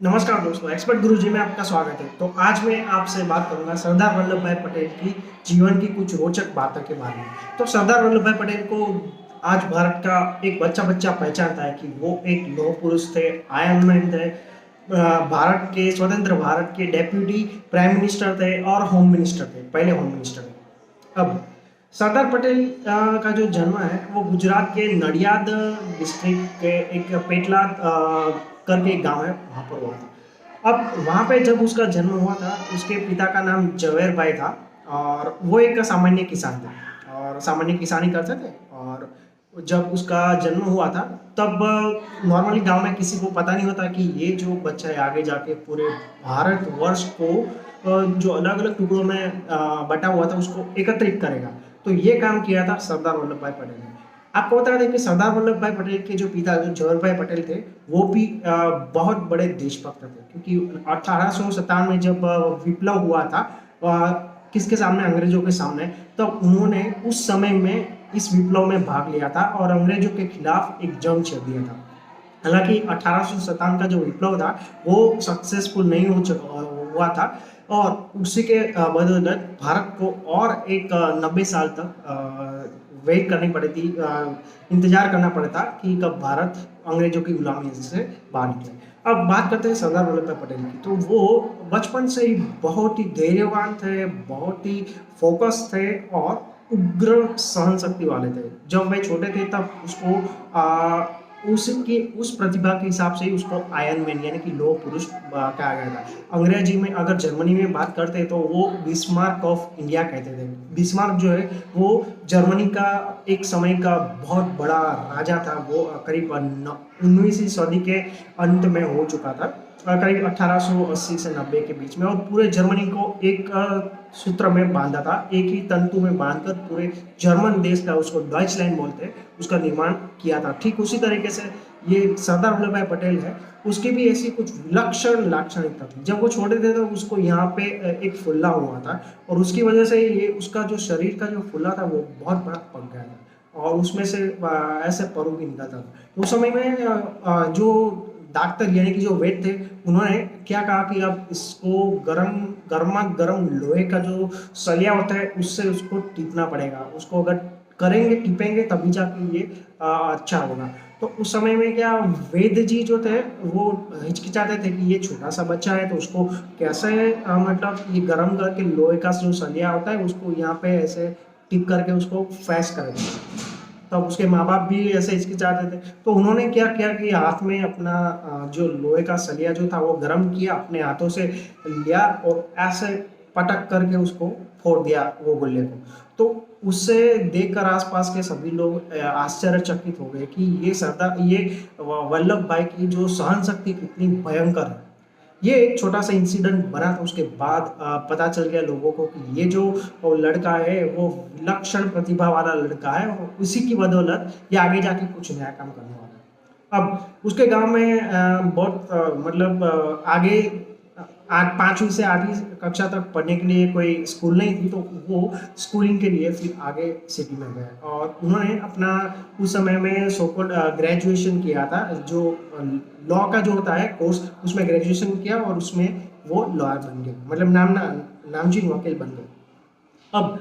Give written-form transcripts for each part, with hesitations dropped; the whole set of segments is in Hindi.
नमस्कार दोस्तों, एक्सपर्ट गुरुजी में आपका स्वागत है। तो आज मैं आपसे बात करूंगा सरदार वल्लभ भाई पटेल की जीवन की कुछ रोचक बातों के बारे में। तो सरदार वल्लभ भाई पटेल को आज भारत का एक बच्चा बच्चा पहचानता है कि वो एक लौह पुरुष थे, आयरन मैन थे, भारत के स्वतंत्र भारत के डेप्यूटी प्राइम मिनिस्टर थे और होम मिनिस्टर थे, पहले होम मिनिस्टर थे। अब सरदार पटेल का जो जन्म है वो गुजरात के नडियाद डिस्ट्रिक्ट के एक पेटला करके एक गांव है, वहाँ पर हुआ था। अब वहाँ पे जब उसका जन्म हुआ था, उसके पिता का नाम जवेर भाई था और वो एक सामान्य किसान थे और सामान्य किसानी करते थे। और जब उसका जन्म हुआ था तब नॉर्मली गांव में किसी को पता नहीं होता कि ये जो बच्चा है आगे जाके पूरे भारतवर्ष को जो अलग अलग टुकड़ों में बटा हुआ था उसको एकत्रित करेगा। तो ये काम किया था सरदार वल्लभ भाई पटेल ने। आपको बता दें कि सरदार वल्लभ भाई पटेल के जो पिता जो जवाहर भाई पटेल थे वो भी बहुत बड़े देशभक्त थे, क्योंकि 1857 में जब विप्लव हुआ था किसके सामने, अंग्रेजों के सामने, तो उन्होंने उस समय में इस विप्लव में भाग लिया था और अंग्रेजों के खिलाफ एक जंग छेड़ दिया था। हालांकि 1857 का जो विप्लव था वो सक्सेसफुल नहीं हुआ था और उसी के बदौलत भारत को और एक 90 साल तक वेट करनी पड़ी थी, इंतजार करना पड़ा था कि कब भारत अंग्रेजों की गुलामी से बाहर निकले। अब बात करते हैं सरदार वल्लभ भाई पटेल की। तो वो बचपन से ही बहुत ही धैर्यवान थे, बहुत ही फोकस थे और उग्र सहन शक्ति वाले थे। जब वे छोटे थे तब उसको उसकी उस प्रतिभा के हिसाब से ही उसको आयरन मैन यानी कि लौह पुरुष कहा गया था। अंग्रेजी में अगर जर्मनी में बात करते तो वो बिस्मार्क ऑफ इंडिया कहते थे। बिस्मार्क जो है वो जर्मनी का एक समय का बहुत बड़ा राजा था। वो करीब 19वीं सदी के अंत में हो चुका था, करीब 1880 से 90 के बीच में, और पूरे जर्मनी को एक सूत्र में बांधा था, एक ही तंतु में बांधकर पूरे जर्मन देश का, उसको डॉइचलैंड बोलते हैं, उसका निर्माण किया था। ठीक उसी तरीके से ये सरदार वल्लभ भाई पटेल है, उसकी भी ऐसी कुछ विलक्षण लाक्षणिकता थी। जब वो छोटे थे तो उसको यहाँ पे एक फुल्ला हुआ था और उसकी वजह से ये उसका जो शरीर का जो फुल्ला था वो बहुत बड़ा पक गया था और उसमें से ऐसे परू भी निकलता था। उस समय में जो डॉक्टर यानी कि जो वैद्य थे उन्होंने क्या कहा कि अब इसको गर्मा गर्म लोहे का जो सलिया होता है उससे उसको टीपना पड़ेगा। उसको अगर करेंगे, टीपेंगे, तभी जाके ये अच्छा होगा। तो उस समय में क्या वैद्य जी जो थे वो हिचकिचाते थे कि ये छोटा सा बच्चा है तो उसको कैसे मतलब ये गर्म करके लोहे का जो सलिया होता है उसको यहाँ पे ऐसे टिप करके उसको फैस करेंगे। तब उसके माँ बाप भी ऐसे हिचकिचाते थे। तो उन्होंने क्या किया कि हाथ में अपना जो लोहे का सलिया जो था वो गर्म किया, अपने हाथों से लिया और ऐसे पटक करके उसको फोड़ दिया वो गुल्ले को। तो उससे देखकर आसपास के सभी लोग आश्चर्यचकित हो गए कि ये वल्लभ भाई की जो सहन शक्ति कितनी भयंकर है। ये एक छोटा सा इंसिडेंट बना था, उसके बाद पता चल गया लोगों को कि ये जो लड़का है वो विलक्षण प्रतिभा वाला लड़का है और उसी की बदौलत ये आगे जाके कुछ नया काम करने वाला है। अब उसके गांव में बहुत मतलब आगे 5वीं से 8वीं कक्षा तक पढ़ने के लिए कोई स्कूल नहीं थी, तो वो स्कूलिंग के लिए फिर आगे सिटी में गए और उन्होंने अपना उस समय में सोकोल्ड ग्रेजुएशन किया था, जो लॉ का जो होता है कोर्स, उसमें ग्रेजुएशन किया और उसमें वो लॉयर बन गए, मतलब नामचीन वकील बन गए। अब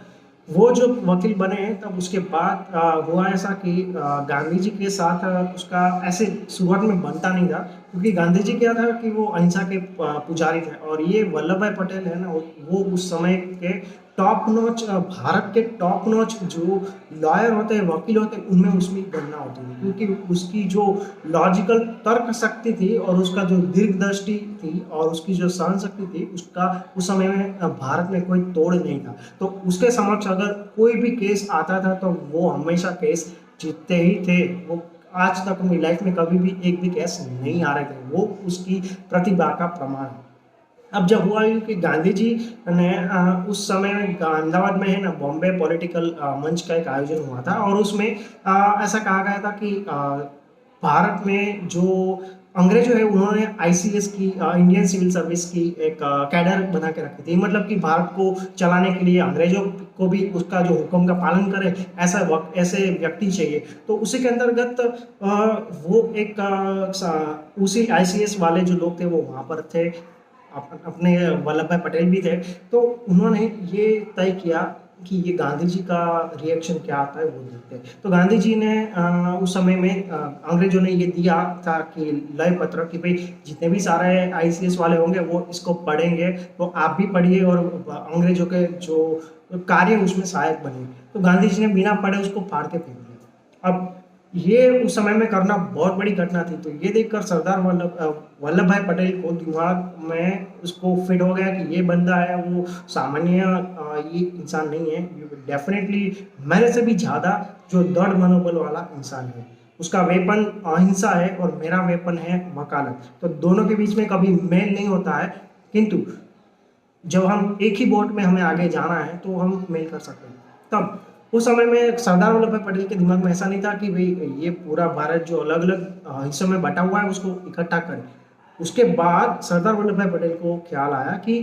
वो जो वकील बने तब उसके बाद हुआ ऐसा कि गांधी जी के साथ उसका ऐसे शुरुआत में बनता नहीं था, क्योंकि गांधी जी क्या था कि वो अहिंसा के पुजारी थे और ये वल्लभ भाई पटेल है ना, वो उस समय के टॉप नॉच, भारत के टॉप नॉच जो लॉयर होते हैं, वकील होते हैं, उनमें उसमें गणना होती है, क्योंकि उसकी जो लॉजिकल तर्क शक्ति थी और उसका जो दीर्घदृष्टि थी और उसकी जो सहन शक्ति थी, उसका उस समय में भारत में कोई तोड़ नहीं था। तो उसके समक्ष अगर कोई भी केस आता था तो वो हमेशा केस जीतते ही थे। वो आज तक अपनी लाइफ में कभी भी एक भी केस नहीं आ रहे थे, वो उसकी प्रतिभा का प्रमाण है। अब जब हुआ यूँ कि गांधी जी ने उस समय में अहमदाबाद में है ना बॉम्बे पॉलिटिकल मंच का एक आयोजन हुआ था और उसमें ऐसा कहा गया था कि भारत में जो अंग्रेजों है उन्होंने आईसीएस की, इंडियन सिविल सर्विस की एक कैडर बना के रखी थी, मतलब कि भारत को चलाने के लिए अंग्रेजों को भी उसका जो हुक्म का पालन करे, ऐसा वक्त ऐसे व्यक्ति चाहिए। तो उसी के अंतर्गत वो एक उसी आईसीएस वाले जो लोग थे वो वहाँ पर थे, अपने वल्लभ भाई पटेल भी थे। तो उन्होंने ये तय किया कि ये गांधी जी का रिएक्शन क्या आता है वो देखते हैं। तो गांधी जी ने उस समय में अंग्रेजों ने ये दिया था कि लय पत्र कि भाई जितने भी सारे आईसीएस वाले होंगे वो इसको पढ़ेंगे, तो आप भी पढ़िए और अंग्रेजों के जो कार्य उसमें सहायक बने। तो गांधी जी ने बिना पढ़े उसको फाड़ के फेंक दिया। अब ये उस समय में करना बहुत बड़ी घटना थी। तो ये देखकर सरदार वल्लभ भाई पटेल को दिमाग में उसको फिट हो गया कि ये बंदा है वो सामान्य ये इंसान नहीं है, डेफिनेटली मेरे से भी ज़्यादा जो दृढ़ मनोबल वाला इंसान है। उसका वेपन अहिंसा है और मेरा वेपन है वकालत। तो दोनों के बीच में कभी मेल नहीं होता है, किंतु जब हम एक ही बोट में हमें आगे जाना है तो हम मेल कर सकते हैं। तब उस समय में सरदार वल्लभ भाई पटेल के दिमाग में ऐसा नहीं था कि भाई ये पूरा भारत जो अलग अलग हिस्सों में बटा हुआ है उसको इकट्ठा करें। उसके बाद सरदार वल्लभ भाई पटेल को ख्याल आया कि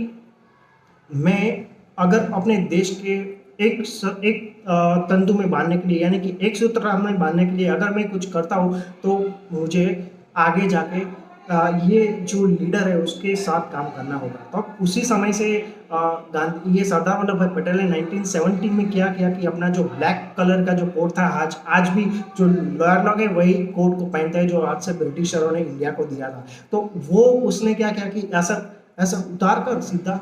मैं अगर अपने देश के एक तंतु में बांधने के लिए, यानी कि एक सूत्र में बांधने के लिए अगर मैं कुछ करता हूँ तो मुझे आगे जाके ये जो लीडर है उसके साथ काम करना होगा। तो उसी समय से गांधी ये सरदार वल्लभ भाई पटेल ने 1917 में क्या किया कि अपना जो ब्लैक कलर का जो कोट था, आज भी जो लॉयर लोग हैं वही कोट को पहनते हैं जो आज से ब्रिटिशरों ने इंडिया को दिया था। तो वो उसने क्या किया कि ऐसा उतार कर सीधा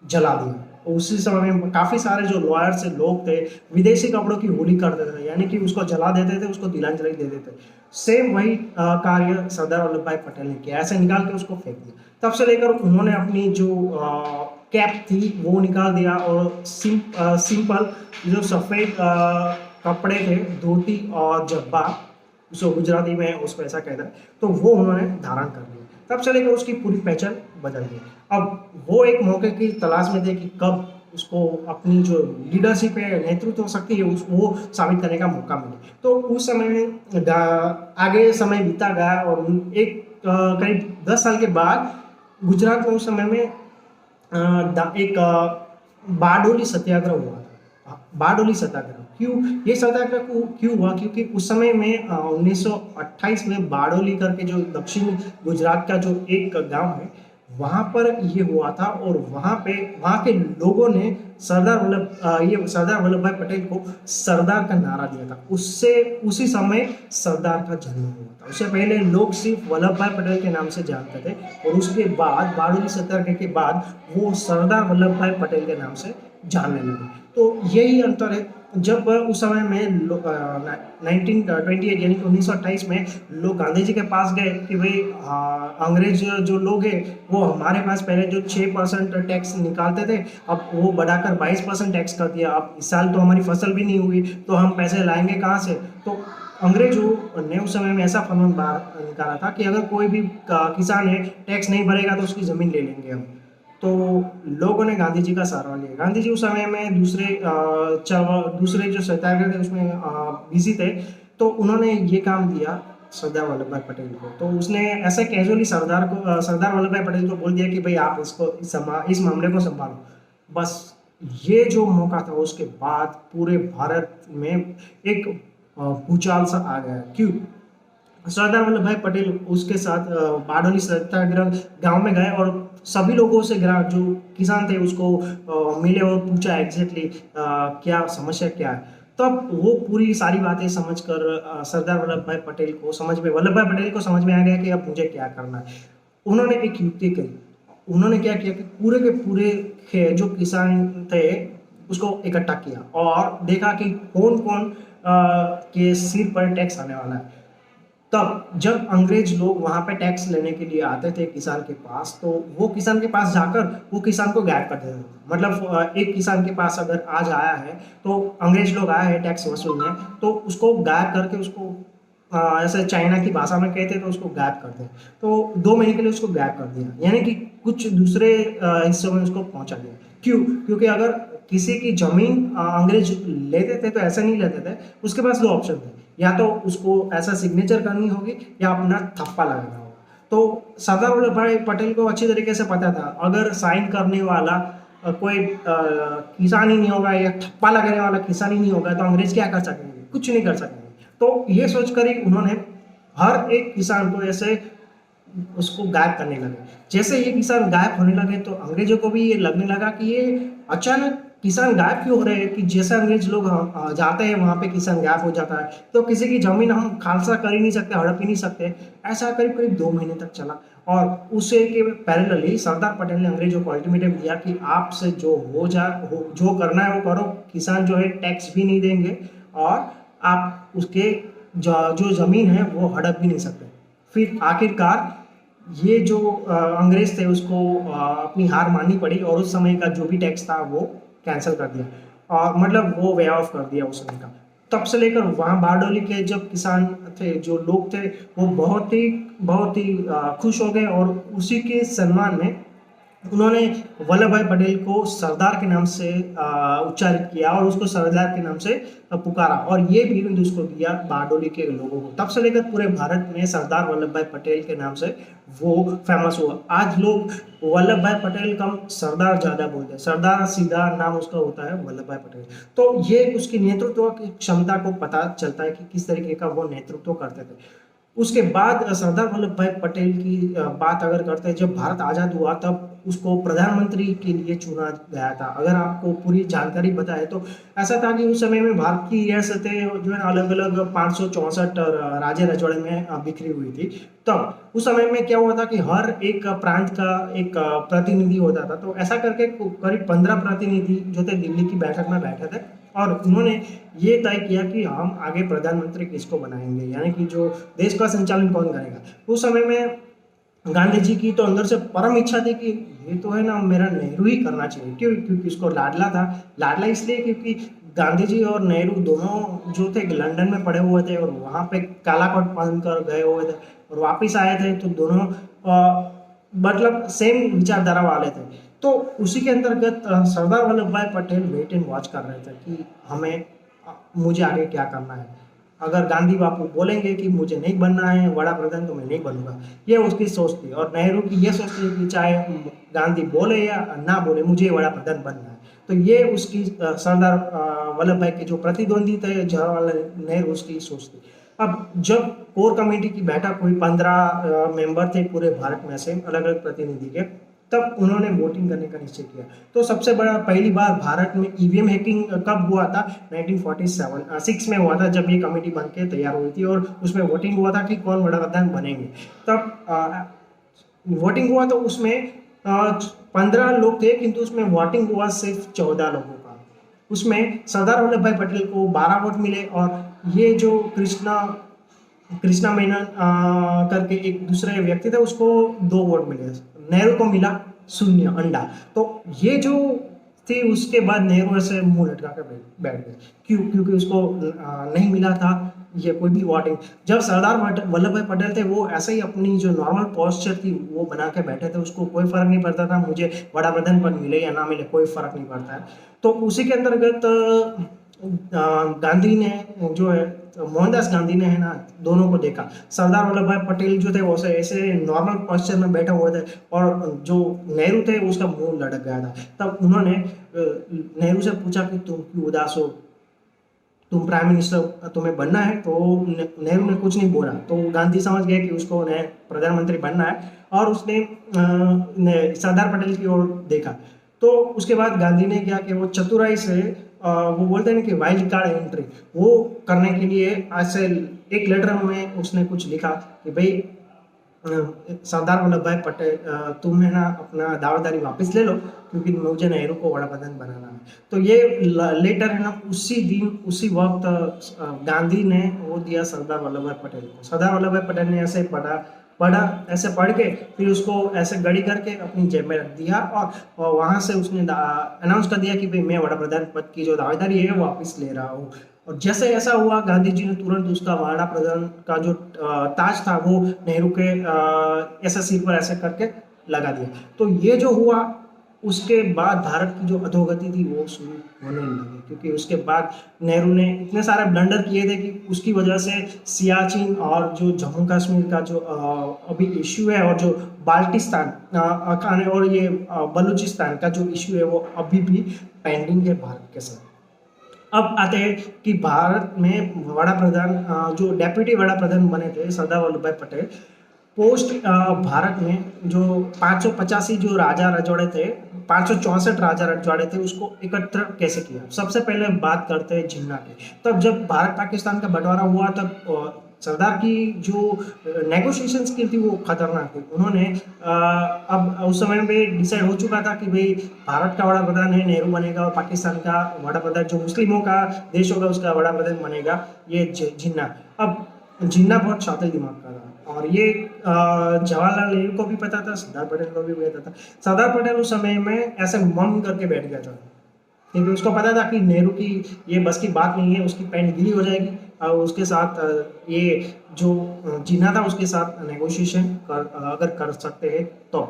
जला दिया। उसी समय में काफ़ी सारे जो लॉयर से लोग थे विदेशी कपड़ों की होली करते थे, यानी कि उसको जला देते थे, उसको तिलांजलि दे देते। सेम वही कार्य सरदार वल्लभ भाई पटेल ने किया, ऐसे निकाल के उसको फेंक दिया। तब से लेकर उन्होंने अपनी जो कैप थी वो निकाल दिया और सिंपल जो सफ़ेद कपड़े थे, धोती और जब्बा, उसको गुजराती में उसको ऐसा कहता है, तो वो उन्होंने धारण कर लिया। तब से लेकर उसकी पूरी पहचान बदल गई। अब वो एक मौके की तलाश में थे कि कब उसको अपनी जो लीडरशिप है, नेतृत्व शक्ति है, वो साबित करने का मौका मिले। तो उस समय में आगे समय बीता गया और एक करीब 10 साल के बाद गुजरात में उस समय में एक बारडोली सत्याग्रह हुआ था। बारडोली सत्याग्रह ये सत्याग्रह क्यों हुआ? क्योंकि उस समय में 1928 में बारडोली करके जो दक्षिण गुजरात का जो एक गांव है वहाँ पर ये हुआ था और वहाँ के लोगों ने सरदार वल्लभ भाई पटेल को सरदार का नारा दिया था। उसी समय सरदार का जन्म हुआ था। उससे पहले लोग सिर्फ वल्लभ भाई पटेल के नाम से जानते थे और उसके बाद बारडोली सत्याग्रह के बाद वो सरदार वल्लभ भाई पटेल के नाम से जानने लगे। तो यही अंतर है। जब उस समय में 1928 यानी कि 1928 में लोग गांधी जी के पास गए कि भाई अंग्रेज जो लोग हैं वो हमारे पास पहले जो 6% टैक्स निकालते थे अब वो बढ़ाकर 22% टैक्स कर दिया। अब इस साल तो हमारी फसल भी नहीं हुई तो हम पैसे लाएंगे कहाँ से? तो अंग्रेजों ने उस समय में ऐसा फरमान बाहर निकाला था कि अगर कोई भी किसान है टैक्स नहीं भरेगा तो उसकी ज़मीन ले लेंगे हम। तो लोगों ने गांधी जी का सहारा लिया। गांधी जी उस समय में दूसरे जो सत्याग्रह थे उसमें बिजी थे, तो उन्होंने ये काम दिया सरदार वल्लभ भाई पटेल को। तो उसने ऐसे कैजुअली सरदार वल्लभ भाई पटेल को बोल दिया कि भाई आप इस मामले को संभालो। बस ये जो मौका था उसके बाद पूरे भारत में एक भूचाल सा आ गया। क्यों? सरदार वल्लभ भाई पटेल उसके साथ बारडोली सत्याग्रह गांव में गए और सभी लोगों से जो किसान थे उसको मिले और पूछा एग्जैक्टली क्या समस्या क्या है। तब वो पूरी सारी बातें समझकर सरदार वल्लभ भाई पटेल को समझ में आ गया कि अब मुझे क्या करना है। उन्होंने एक युक्ति करी। उन्होंने क्या किया कि पूरे के पूरे जो किसान थे उसको इकट्ठा किया और देखा कि कौन कौन के सिर पर टैक्स आने वाला है। तब जब अंग्रेज लोग वहाँ पे टैक्स लेने के लिए आते थे किसान के पास, तो वो किसान के पास जाकर वो किसान को गायब कर देते थे। मतलब एक किसान के पास अगर आज आया है तो अंग्रेज लोग आए हैं टैक्स वसूलने, तो उसको गायब करके उसको ऐसे चाइना की भाषा में कहते तो उसको गायब कर दे। तो 2 महीने के लिए उसको गायब कर दिया, यानी कि कुछ दूसरे हिस्सों में उसको पहुंचा दिया। क्यों? क्योंकि अगर किसी की जमीन अंग्रेज लेते थे तो ऐसा नहीं लेते थे, उसके पास 2 ऑप्शन थे, या तो उसको ऐसा सिग्नेचर करनी होगी या अपना थप्पा लगाना होगा। तो सरदार वल्लभ भाई पटेल को अच्छी तरीके से पता था अगर साइन करने वाला कोई किसान ही नहीं होगा या ठप्पा लगाने वाला किसान ही नहीं होगा तो अंग्रेज क्या कर सकेंगे, कुछ नहीं कर सकेंगे। तो ये सोचकर ही उन्होंने हर एक किसान को ऐसे उसको गायब करने लगे। जैसे ये किसान गायब होने लगे तो अंग्रेजों को भी ये लगने लगा कि ये अचानक किसान गायब क्यों हो रहे हैं, कि जैसे अंग्रेज लोग जाते हैं वहां पे किसान गायब हो जाता है, तो किसी की जमीन हम खालसा कर ही नहीं सकते, हड़प ही नहीं सकते। ऐसा करीब करीब 2 महीने तक चला और उसे के पैरेलली सरदार पटेल ने अंग्रेजों को अल्टीमेटम दिया कि आपसे जो जो करना है वो करो, किसान जो है टैक्स भी नहीं देंगे और आप उसके जो जमीन है वो हड़प भी नहीं सकते। फिर आखिरकार ये जो अंग्रेज थे उसको अपनी हार माननी पड़ी और उस समय का जो भी टैक्स था वो कैंसिल कर दिया और मतलब वो वे ऑफ कर दिया उस समय का। तब से लेकर वहाँ बारडोली के जब किसान थे, जो लोग थे, वो बहुत ही खुश हो गए और उसी के सम्मान में उन्होंने वल्लभ भाई पटेल को सरदार के नाम से उच्चारित किया और उसको सरदार के नाम से पुकारा और ये बिरुद उसको दिया बारडोली के लोगों को। तब से लेकर पूरे भारत में सरदार वल्लभ भाई पटेल के नाम से वो फेमस हुआ। आज लोग वल्लभ भाई पटेल कम सरदार ज्यादा बोलते हैं, सरदार सीधा नाम उसका होता है वल्लभ भाई पटेल। तो ये उसकी नेतृत्व की क्षमता को पता चलता है कि किस तरीके का वो नेतृत्व करते थे। उसके बाद सरदार वल्लभ भाई पटेल की बात अगर करते हैं, जब भारत आज़ाद हुआ तब उसको प्रधानमंत्री के लिए चुना गया था। अगर आपको पूरी जानकारी बताए तो ऐसा था कि उस समय में भारत की रियासतें जो है अलग अलग 564 राज्य रजवाड़े में बिखरी हुई थी। तब उस समय में क्या हुआ था कि हर एक प्रांत का एक प्रतिनिधि होता था। तो ऐसा करके करीब 15 प्रतिनिधि जो थे दिल्ली की बैठक में बैठे थे और उन्होंने ये तय किया कि हम आगे प्रधानमंत्री किसको बनाएंगे, यानी कि जो देश का संचालन कौन करेगा। उस समय में गांधी जी की तो अंदर से परम इच्छा थी कि ये तो है ना मेरा नेहरू ही करना चाहिए। क्यों? क्योंकि उसको लाडला था। लाडला इसलिए क्योंकि गांधी जी और नेहरू दोनों जो थे लंदन में पढ़े हुए थे और वहाँ पे काला कोट पहन कर गए हुए थे और वापिस आए थे तो दोनों मतलब सेम विचारधारा वाले थे। तो उसी के अंतर्गत सरदार वल्लभ भाई पटेल वेट एंड वॉच कर रहे थे कि मुझे आगे क्या करना है। अगर गांधी बापू बोलेंगे कि मुझे नहीं बनना है वड़ा प्रधान तो मैं नहीं बनूंगा, ये उसकी सोच थी। और नेहरू की ये सोच थी कि चाहे गांधी बोले या ना बोले मुझे वड़ा प्रधान बनना है। तो ये उसकी सरदार वल्लभ भाई के जो प्रतिद्वंदी थे जवाहरलाल नेहरू, उसकी सोच थी। अब जब कोर कमेटी की बैठक हुई, 15 मेंबर थे पूरे भारत में से अलग अलग प्रतिनिधि के, तब उन्होंने वोटिंग करने का निश्चय किया। तो सबसे बड़ा पहली बार भारत में ईवीएम हैकिंग कब हुआ था? 1946 में हुआ था, जब ये कमेटी बन के तैयार हुई थी और उसमें वोटिंग हुआ था कि कौन वड़ा प्रधान बनेंगे। तब वोटिंग हुआ तो उसमें 15 लोग थे, किंतु उसमें वोटिंग हुआ सिर्फ 14 लोगों का। उसमें सरदार वल्लभ भाई पटेल को 12 वोट मिले और ये जो कृष्णा मेनन करके एक दूसरे व्यक्ति थे उसको 2 वोट मिले। नेहरू को मिला 0 अंडा। तो ये जो थी उसके बाद नेहरू ऐसे मुंह लटका कर बैठ गए। क्यों? क्योंकि उसको नहीं मिला था ये कोई भी वोटिंग। जब सरदार वल्लभ भाई पटेल थे वो ऐसे ही अपनी जो नॉर्मल पोस्चर थी वो बना के बैठे थे, उसको कोई फर्क नहीं पड़ता था मुझे वड़ा प्रधान पद मिले या ना मिले, कोई फर्क नहीं पड़ता है। तो उसी के अंतर्गत गांधी ने जो है मोहनदास गांधी ने है ना दोनों को देखा। सरदार वल्लभ भाई पटेल जो थे वो ऐसे नॉर्मल पोस्चर में बैठे हुए थे और जो नेहरू थे उसका मुंह लटक गया था। तब उन्होंने नेहरू से पूछा कि तुम क्यों उदास हो, तुम प्राइम मिनिस्टर तुम्हें बनना है? तो नेहरू ने कुछ नहीं बोला। तो गांधी समझ गए कि उसको प्रधानमंत्री बनना है और उसने सरदार पटेल की ओर देखा। तो उसके बाद गांधी ने क्या कि वो चतुराई से वो बोलते हैं कि वाइल्ड कार्ड एंट्री वो करने के लिए ऐसे एक लेटर में उसने कुछ लिखा कि भाई सरदार वल्लभ भाई पटेल तुम है ना अपना दावेदारी वापस ले लो क्योंकि मुझे नेहरू को वड़ा प्रधान बनाना है। तो ये लेटर है ना उसी दिन उसी वक्त गांधी ने वो दिया सरदार वल्लभ भाई पटेल को। सरदार वल्लभ भाई पटेल ने ऐसे पढ़ा ऐसे पढ़ के फिर उसको ऐसे गड़ी करके अपनी जेब में रख दिया और वहां से उसने अनाउंस कर दिया कि भाई मैं वड़ा प्रधान पद की जो दावेदारी है वापस ले रहा हूँ। और जैसे ऐसा हुआ गांधी जी ने तुरंत उसका वड़ा प्रधान का जो ताज था वो नेहरू के ऐसे सिर पर ऐसे करके लगा दिया। तो ये जो हुआ उसके बाद भारत की जो अधोगति थी वो शुरू होने लगी, क्योंकि उसके बाद नेहरू ने इतने सारे ब्लंडर किए थे कि उसकी वजह से सियाचिन और जो जम्मू कश्मीर का जो अभी इश्यू है, और जो बाल्टिस्तान और ये बलूचिस्तान का जो इश्यू है वो अभी भी पेंडिंग है भारत के साथ। अब आते हैं कि भारत में वड़ा प्रधान जो डेप्यूटी वड़ा प्रधान बने थे सरदार वल्लभ भाई पटेल, पोस्ट भारत में जो 585 जो राजा रजवाड़े थे, 564 राजा रजवाड़े थे, उसको एकत्र कैसे किया। सबसे पहले बात करते हैं जिन्ना की। तब जब भारत पाकिस्तान का बंटवारा हुआ तब सरदार की जो नेगोशिएशन स्किल थी वो खतरनाक थी। उन्होंने अब उस समय में डिसाइड हो चुका था कि भाई भारत का वड़ा प्रधान है नेहरू बनेगा, और पाकिस्तान का वड़ा प्रधान जो मुस्लिमों का देश होगा उसका वड़ा प्रधान बनेगा ये जिन्ना। अब जिन्ना बहुत शातिर दिमाग का था, और ये जवाहरलाल नेहरू को भी पता था, सरदार पटेल को भी पता था। सरदार पटेल उस समय में ऐसे मम करके बैठ गया था, क्योंकि उसको पता था कि नेहरू की ये बस की बात नहीं है, उसकी पैंट गीली हो जाएगी, और उसके साथ ये जो जिन्ना था उसके साथ नेगोशिएशन अगर कर सकते हैं तो।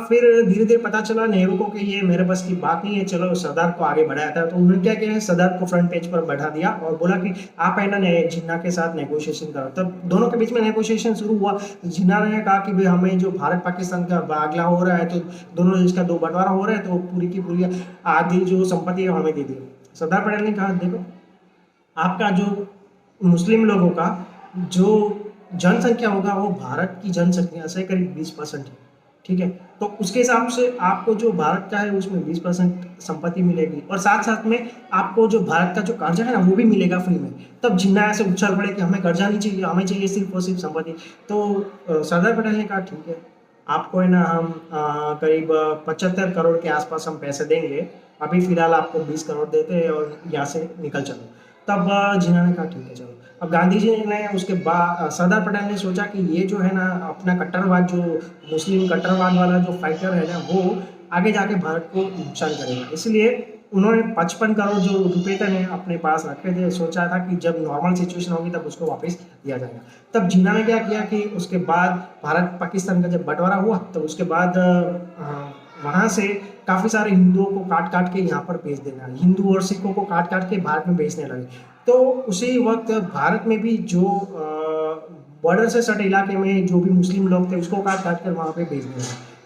फिर धीरे धीरे पता चला नेहरू को कि ये मेरे बस की बात नहीं है, चलो सरदार को आगे बढ़ाया था। तो उन्होंने क्या किया, सरदार को फ्रंट पेज पर बैठा दिया और बोला कि आप है ना जिन्ना के साथ नेगोशिएशन करो। तब दोनों के बीच में नेगोशिएशन शुरू हुआ। जिन्ना ने कहा कि भाई हमें जो भारत पाकिस्तान का बागला हो रहा है, तो दोनों देश का दो बंटवारा हो रहा है, तो पूरी की पूरी आधी जो संपत्ति है हमें दे दी। सरदार पटेल ने कहा देखो, आपका जो मुस्लिम लोगों का जो जनसंख्या होगा वो भारत की जनसंख्या से करीब 20% है, ठीक है। तो उसके हिसाब से आपको जो भारत का है उसमें 20% संपत्ति मिलेगी, और साथ साथ में आपको जो भारत का जो कर्जा है ना वो भी मिलेगा फ्री में। तब जिन्ना ऐसे उछल पड़े कि हमें कर्जा नहीं चाहिए, हमें चाहिए सिर्फ और सिर्फ संपत्ति। तो सरदार पटेल ने कहा ठीक है, आपको है ना हम करीब 75 करोड़ के आसपास हम पैसे देंगे, अभी फिलहाल आपको 20 करोड़ देते हैं और यहाँ से निकल चलो। तब जिन्ना ने कहा ठीक है चलो। अब गांधी जी ने उसके बाद सरदार पटेल ने सोचा कि ये जो है ना अपना कट्टरवाद, जो मुस्लिम कट्टरवाद वाला जो फाइटर है ना, वो आगे जाके भारत को नुकसान करेगा, इसलिए उन्होंने 55 करोड़ जो रुपए थे अपने पास रखे थे। सोचा था कि जब नॉर्मल सिचुएशन होगी तब उसको वापस दिया जाएगा। तब जिन्ना ने क्या किया कि उसके बाद भारत पाकिस्तान का जब बंटवारा हुआ तो उसके बाद वहाँ से काफ़ी सारे हिंदुओं को काट काट के यहाँ पर भेज देना, हिंदू और सिखों को काट काट के भारत में भेजने लगे। तो उसी वक्त भारत में भी जो बॉर्डर से सटे इलाके में जो भी मुस्लिम लोग थे उसको काट काट कर वहाँ पे भेज देना।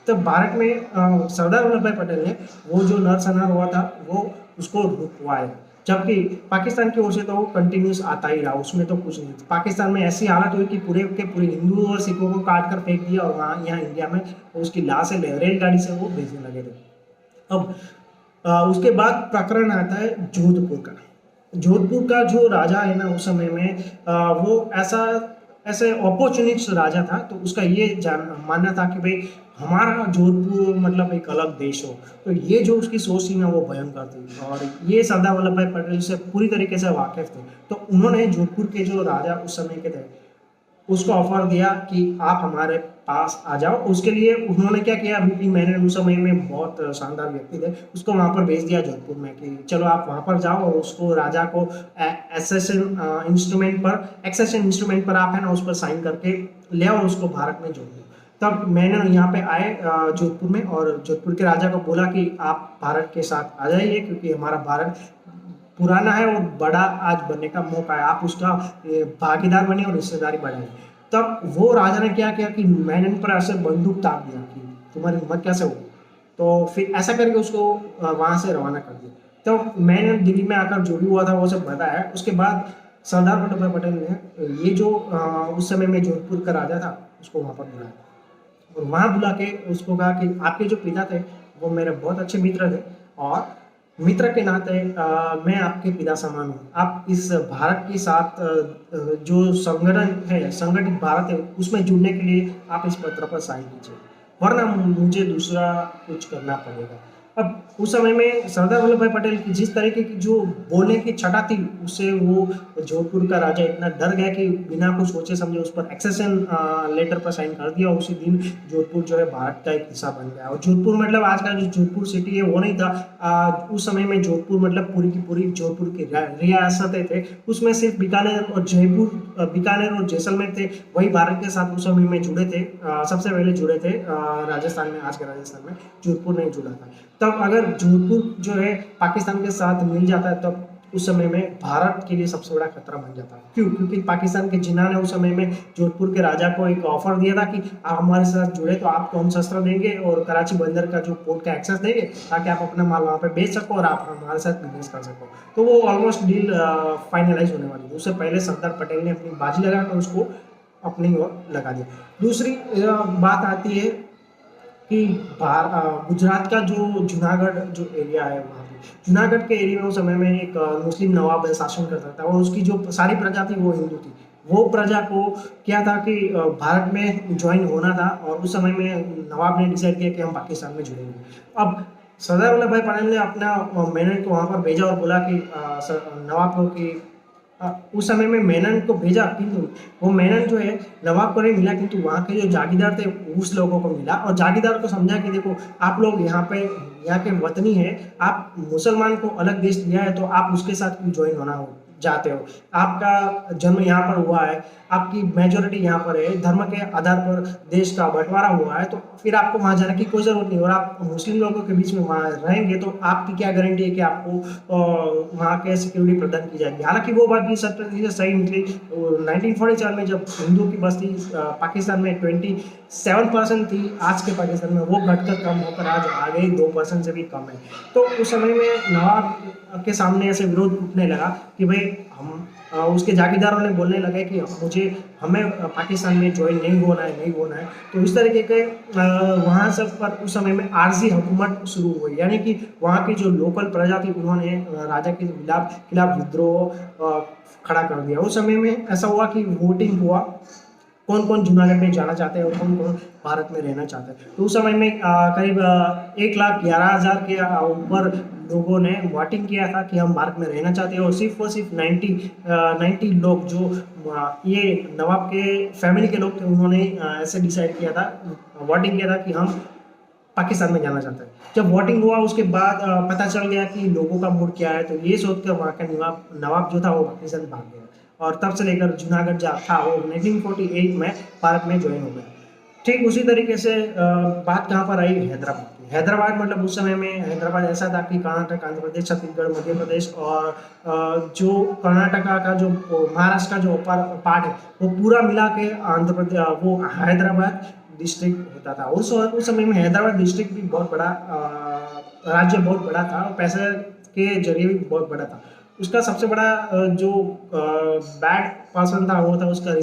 तो भारत में सरदार वल्लभ भाई पटेल ने वो जो नरसंहार हुआ था वो उसको रुकवाया, जबकि पाकिस्तान की ओर से तो वो कंटिन्यूस आता ही रहा, उसमें तो कुछ नहीं। पाकिस्तान में ऐसी हालत हुई कि पूरे के पूरे हिंदू और सिखों को काट कर फेंक दिया, और वहाँ यहाँ इंडिया में उसकी लाश रेलगाड़ी से वो भेजने लगे थे। अब उसके बाद प्रकरण आता है जोधपुर का। जोधपुर का जो राजा है ना उस समय में वो ऐसे अपॉर्चुनिस्ट राजा था, तो उसका ये मानना था कि भाई हमारा जोधपुर मतलब एक अलग देश हो। तो ये जो उसकी सोच थी ना वो भयंकर थी, और ये सरदार वल्लभ भाई पटेल से पूरी तरीके से वाकिफ थे। तो उन्होंने जोधपुर के जो राजा उस समय के थे उसको ऑफर दिया कि आप हमारे पास आ जाओ। उसके लिए उन्होंने क्या किया, वीपी मेनन उस समय में बहुत शानदार व्यक्ति थे, उसको वहाँ पर भेज दिया जोधपुर में कि चलो आप वहाँ पर जाओ, और उसको राजा को एक्सेशन इंस्ट्रूमेंट पर आप है ना उस पर साइन करके ले आओ और उसको भारत में जोड़ दो। तब मेनन यहाँ पे आए जोधपुर में, और जोधपुर के राजा को बोला कि आप भारत के साथ आ जाइए, क्योंकि हमारा भारत पुराना है और बड़ा आज बनने का मौका है, आप उसका भागीदार बनिए और हिस्सेदारी बढ़ाइए। तब वो राजा ने क्या किया कि मेनन पर ऐसे बंदूक ताक दिया कि तुम्हारी हिम्मत कैसे होगी। तो फिर ऐसा करके उसको वहाँ से रवाना कर दिया। तो मेनन दिल्ली में आकर जो भी हुआ था वो सब बताया। उसके बाद सरदार वल्लभ भाई पटेल ने ये जो उस समय में जोधपुर का राजा था उसको वहाँ पर बुलाया, और वहाँ बुला के उसको कहा कि आपके जो पिता थे वो मेरे बहुत अच्छे मित्र थे, और मित्र के नाते मैं आपके पिता समान हूँ। आप इस भारत के साथ जो संगठन है, संगठित भारत है, उसमें जुड़ने के लिए आप इस पत्र पर साइन कीजिए, वरना मुझे दूसरा कुछ करना पड़ेगा। अब उस समय में सरदार वल्लभ भाई पटेल की जिस तरीके की जो बोलने की छटा थी, उससे वो जोधपुर का राजा इतना डर गया कि बिना कुछ सोचे समझे उस पर एक्सेशन लेटर पर साइन कर दिया। उसी दिन जोधपुर जो है भारत का एक हिस्सा बन गया। और जोधपुर मतलब आज का जो जोधपुर सिटी है वो नहीं था। उस समय में जोधपुर मतलब पूरी की पूरी जोधपुर की रियासतें थे, उसमें सिर्फ बीकानेर और जयपुर, बीकानेर और जैसलमेर थे, वही भारत के साथ उस समय में जुड़े थे। सबसे पहले जुड़े थे राजस्थान में, आज के राजस्थान में जोधपुर नहीं जुड़ा था। तब अगर जोधपुर जो है पाकिस्तान के साथ मिल जाता है, तब उस समय में भारत के लिए सबसे बड़ा खतरा बन जाता है। क्यों? क्योंकि पाकिस्तान के जिन्ना ने उस समय में जोधपुर के राजा को एक ऑफर दिया था कि आप हमारे साथ जुड़े तो आपको हम शस्त्र देंगे और कराची बंदर का जो पोर्ट का एक्सेस देंगे, ताकि आप अपना माल वहाँ पे बेच सको और आप हमारे साथ बिजनेस कर सको। तो वो ऑलमोस्ट डील फाइनलाइज होने वाली थी। उससे पहले सरदार पटेल ने अपनी बाजी लगाकर उसको अपनी ओर लगा दिया। दूसरी बात आती है कि गुजरात का जो जूनागढ़ जो एरिया है, वहाँ पे जूनागढ़ के एरिया में उस समय में एक मुस्लिम नवाब शासन करता था और उसकी जो सारी प्रजा थी वो हिंदू थी। वो प्रजा को क्या था कि भारत में ज्वाइन होना था और उस समय में नवाब ने डिसाइड किया कि हम पाकिस्तान में जुड़ेंगे। अब सरदार वल्लभ भाई पटेल ने अपना मेनन को वहाँ पर भेजा और बोला कि नवाब को कि उस समय में मेनन को भेजा, किंतु वो मेनन जो है नवाब को नहीं मिला, किंतु वहाँ के जो जागीरदार थे उस लोगों को मिला। और जागीरदार को समझा कि देखो आप लोग यहाँ पे यहाँ के वतनी है, आप मुसलमान को अलग देश दिया है तो आप उसके साथ क्यों ज्वाइन होना हो जाते हो। आपका जन्म यहाँ पर हुआ है, आपकी मेजोरिटी यहाँ पर है, धर्म के आधार पर देश का बंटवारा हुआ है, तो फिर आपको वहाँ जाने की कोई जरूरत नहीं। और आप मुस्लिम लोगों के बीच में वहाँ रहेंगे तो आपकी क्या गारंटी है कि आपको वहाँ के सिक्योरिटी प्रदान की जाएगी। हालांकि वो बात भी सही निकली। 1944 में जब हिंदुओं की बस्ती पाकिस्तान में 27% थी, आज के पाकिस्तान में वो घटकर कम होकर आज आ गई 2% से भी कम है। तो उस समय में नवाब के सामने ऐसे विरोध उठने लगा कि भाई हम उसके जागीरदारों ने बोलने लगे कि हमें पाकिस्तान में ज्वाइन नहीं होना है। तो इस तरीके के वहाँ सब पर उस समय में आरजी हुकूमत शुरू हुई, यानी कि वहाँ की जो लोकल प्रजा थी उन्होंने राजा के खिलाफ विद्रोह खड़ा कर दिया। उस समय में ऐसा हुआ कि वोटिंग हुआ, कौन कौन जूनागढ़ में जाना चाहते हैं और कौन कौन भारत में रहना चाहते हैं। तो उस समय में करीब 1,11,000 के ऊपर लोगों ने वोटिंग किया था कि हम भारत में रहना चाहते हैं। और सिर्फ 90 लोग जो ये नवाब के फैमिली के लोग थे, उन्होंने ऐसे डिसाइड किया था, वोटिंग किया था कि हम पाकिस्तान में जाना चाहते हैं। जब वोटिंग हुआ उसके बाद पता चल गया कि लोगों का मूड क्या है, तो ये सोचकर वहाँ का नवाब जो था वो पाकिस्तान भाग गया और तब से लेकर जूनागढ़ जो था वो 1948 में भारत में ज्वाइन हो गया। ठीक उसी तरीके से बात कहाँ पर आई, हैदराबाद की। हैदराबाद मतलब उस समय में हैदराबाद ऐसा था कि कर्नाटक, आंध्र प्रदेश, छत्तीसगढ़, मध्य प्रदेश और जो कर्नाटका का जो महाराष्ट्र का जो पार्ट है वो पूरा मिला के आंध्र प्रदेश, वो हैदराबाद डिस्ट्रिक्ट होता था। उस समय में हैदराबाद डिस्ट्रिक्ट भी बहुत बड़ा राज्य, बहुत बड़ा था और पैसे के जरिए भी बहुत बड़ा था। उसका सबसे बड़ा जो बैड पर्सन था वो था उसका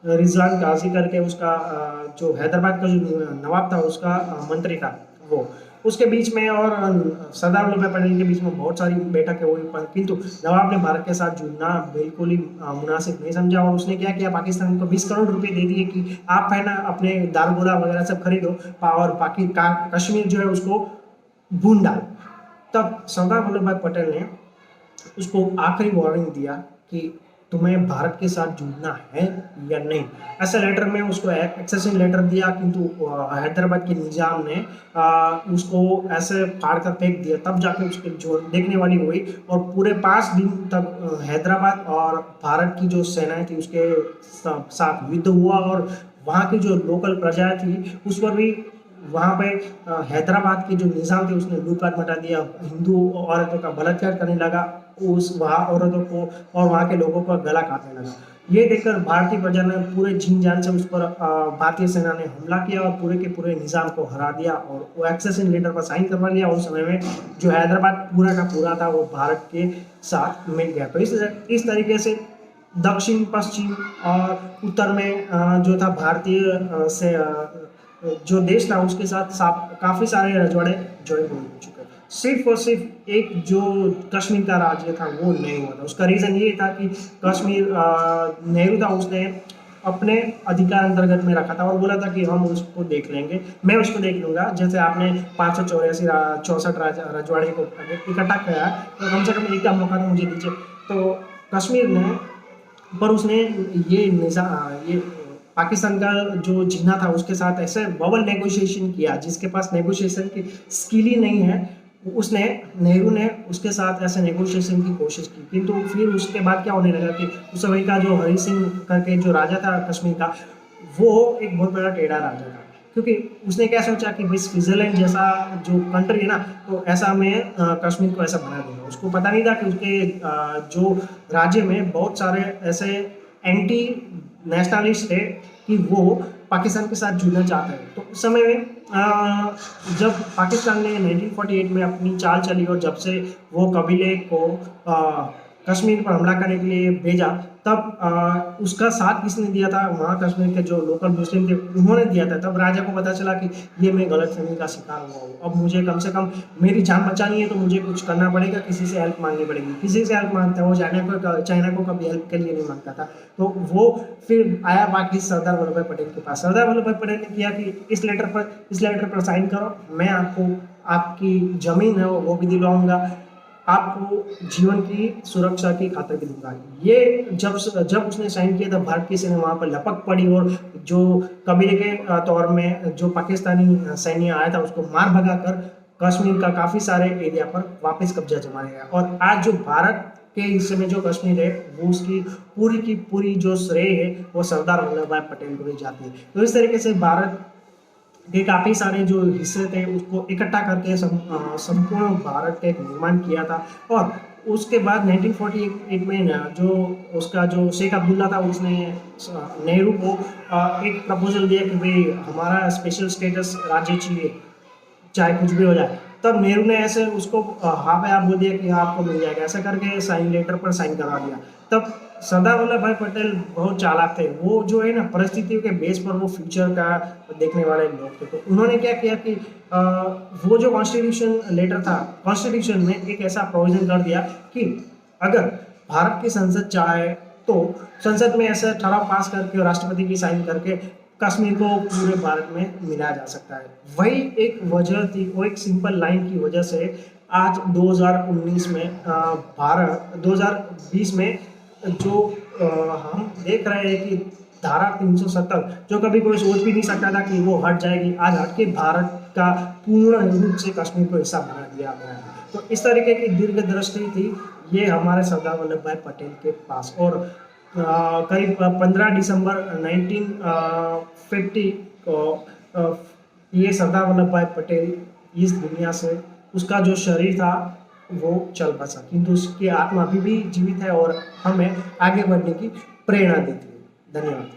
रिजवान काजी करके, उसका जो हैदराबाद का जो नवाब था उसका मंत्री था वो। उसके बीच में और सरदार वल्लभ भाई पटेल के बीच में बहुत सारी बैठकें हुई, किंतु नवाब ने भारत के साथ जुड़ना बिल्कुल ही मुनासिब नहीं समझा। और उसने क्या किया, पाकिस्तान को 20 करोड़ रुपए दे दिए कि आप है ना अपने दारगोला वगैरह सब खरीदो और कश्मीर जो है उसको भून डाल। तब सरदार वल्लभ भाई पटेल ने उसको आखिरी वार्निंग दिया कि तुम्हें भारत के साथ जुड़ना है या नहीं। ऐसे लेटर में उसको एक्सेशन लेटर दिया, किंतु हैदराबाद के निजाम ने उसको ऐसे फाड़ कर फेंक दिया। तब जाके उसके जो देखने वाली हुई और पूरे 5 दिन तक हैदराबाद और भारत की जो सेनाएं थी उसके साथ युद्ध हुआ और वहाँ की जो लोकल प्रजा थी उस पर भी वहाँ पे हैदराबाद के जो निज़ाम थे उसने लूटपाट मचा दिया, हिंदू औरतों का बलात्कार करने लगा, उस वहाँ औरतों को और वहाँ के लोगों का गला काटने लगा। ये देखकर भारतीय प्रजा ने पूरे जीन जान से उस पर भारतीय सेना ने हमला किया और पूरे के पूरे निज़ाम को हरा दिया और वो एक्सेशन लेटर पर साइन करवा लिया। उस समय में जो हैदराबाद पूरा का पूरा था वो भारत के साथ मिल गया। तो इस तरीके से दक्षिण पश्चिम और उत्तर में जो था भारतीय से जो देश था उसके साथ काफ़ी सारे रजवाड़े ज्वाइन हो चुके। सिर्फ और सिर्फ एक जो कश्मीर का राज्य था वो नहीं हुआ था। उसका रीज़न ये था कि कश्मीर नेहरू था, उसने अपने अधिकार अंतर्गत में रखा था और बोला था कि हम उसको देख लेंगे, मैं उसको देख लूंगा। जैसे आपने 584 रजवाड़े को इकट्ठा किया, तो कम से कम एक का मौका तो मुझे दीजिए। तो कश्मीर ने, पर उसने ये पाकिस्तान का जो जीना था उसके साथ ऐसे बबल नेगोशिएशन किया, जिसके पास नेगोशिएशन की स्किल ही नहीं है, नेहरू ने उसके साथ ऐसे नेगोशिएशन की कोशिश की। किंतु फिर उसके बाद क्या होने लगा कि उस समय का जो हरि सिंह करके जो राजा था कश्मीर का, वो एक बहुत बड़ा टेढ़ा राजा था। क्योंकि उसने क्या सोचा कि भाई स्विट्जरलैंड जैसा जो कंट्री है ना, तो ऐसा मैं कश्मीर को ऐसा बना दूंगा। उसको पता नहीं था कि उसके जो राज्य में बहुत सारे ऐसे एंटी नेशनलिस्ट थे कि वो पाकिस्तान के साथ जुड़ना चाहते हैं। तो उस समय में जब पाकिस्तान ने 1948 में अपनी चाल चली और जब से वो कबीले को कश्मीर पर हमला करने के लिए भेजा, तब उसका साथ किसने दिया था, वहाँ कश्मीर के जो लोकल मुस्लिम थे उन्होंने दिया था। तब राजा को पता चला कि ये मैं गलतफहमी का शिकार हुआ हूँ, अब मुझे कम से कम मेरी जान बचानी है तो मुझे कुछ करना पड़ेगा, किसी से हेल्प मांगनी पड़ेगी। किसी से हेल्प मांगता है वो चाइना को कभी हेल्प के लिए नहीं मांगता था। तो वो फिर आया बाकी सरदार वल्लभ भाई पटेल के पास। सरदार वल्लभ भाई पटेल ने किया कि इस लेटर पर साइन करो, मैं आपको आपकी जमीन है वो भी दिलवाऊंगा, आपको जीवन की सुरक्षा की खातिर भी दूंगा। ये जब उसने साइन किया था, भारत की सेना वहां पर लपक पड़ी और जो कबीले के तौर में जो पाकिस्तानी सैन्य आया था उसको मार भगा कर कश्मीर का काफी सारे एरिया पर वापस कब्जा जमा लिया। और आज जो भारत के हिस्से में जो कश्मीर है, वो उसकी पूरी की पूरी जो श्रेय है वो सरदार वल्लभ भाई पटेल को ही जाती है। तो इस तरीके से भारत के काफ़ी सारे जो हिस्से थे उसको इकट्ठा करके संपूर्ण भारत का एक निर्माण किया था। और उसके बाद 1948 में जो उसका जो शेख अब्दुल्ला था, उसने नेहरू को एक प्रपोजल दिया कि भाई हमारा स्पेशल स्टेटस राज्य चाहिए, चाहे कुछ भी हो जाए। तब नेहरू ने ऐसे उसको हाँ पे हाँ बोल दिया कि हाँ आपको मिल जाएगा, ऐसा करके साइन लेटर पर साइन करवा दिया। तब सरदार वल्लभ भाई पटेल बहुत चालाक थे, वो जो है ना परिस्थितियों के बेस पर वो फ्यूचर का देखने वाले लोग थे। तो उन्होंने क्या किया कि वो जो कॉन्स्टिट्यूशन लेटर था, कॉन्स्टिट्यूशन में एक ऐसा प्रोविजन कर दिया कि अगर भारत की संसद चाहे तो संसद में ऐसा ठराव पास करके और राष्ट्रपति की साइन करके कश्मीर को पूरे भारत में मिलाया जा सकता है। वही एक वजह थी, वो एक सिंपल लाइन की वजह से आज 2019 में 2020 में जो हम देख रहे हैं कि धारा 370 जो कभी कोई सोच भी नहीं सकता था कि वो हट जाएगी, आज हट के भारत का पूर्ण रूप से कश्मीर को हिस्सा बना दिया गया है। तो इस तरीके की दीर्घ दृष्टि थी ये हमारे सरदार वल्लभ भाई पटेल के पास। और करीब 15 दिसंबर 1950 को ये सरदार वल्लभ भाई पटेल इस दुनिया से, उसका जो शरीर था वो चल बसा, किंतु उसकी आत्मा अभी भी जीवित है और हमें आगे बढ़ने की प्रेरणा देती है। धन्यवाद।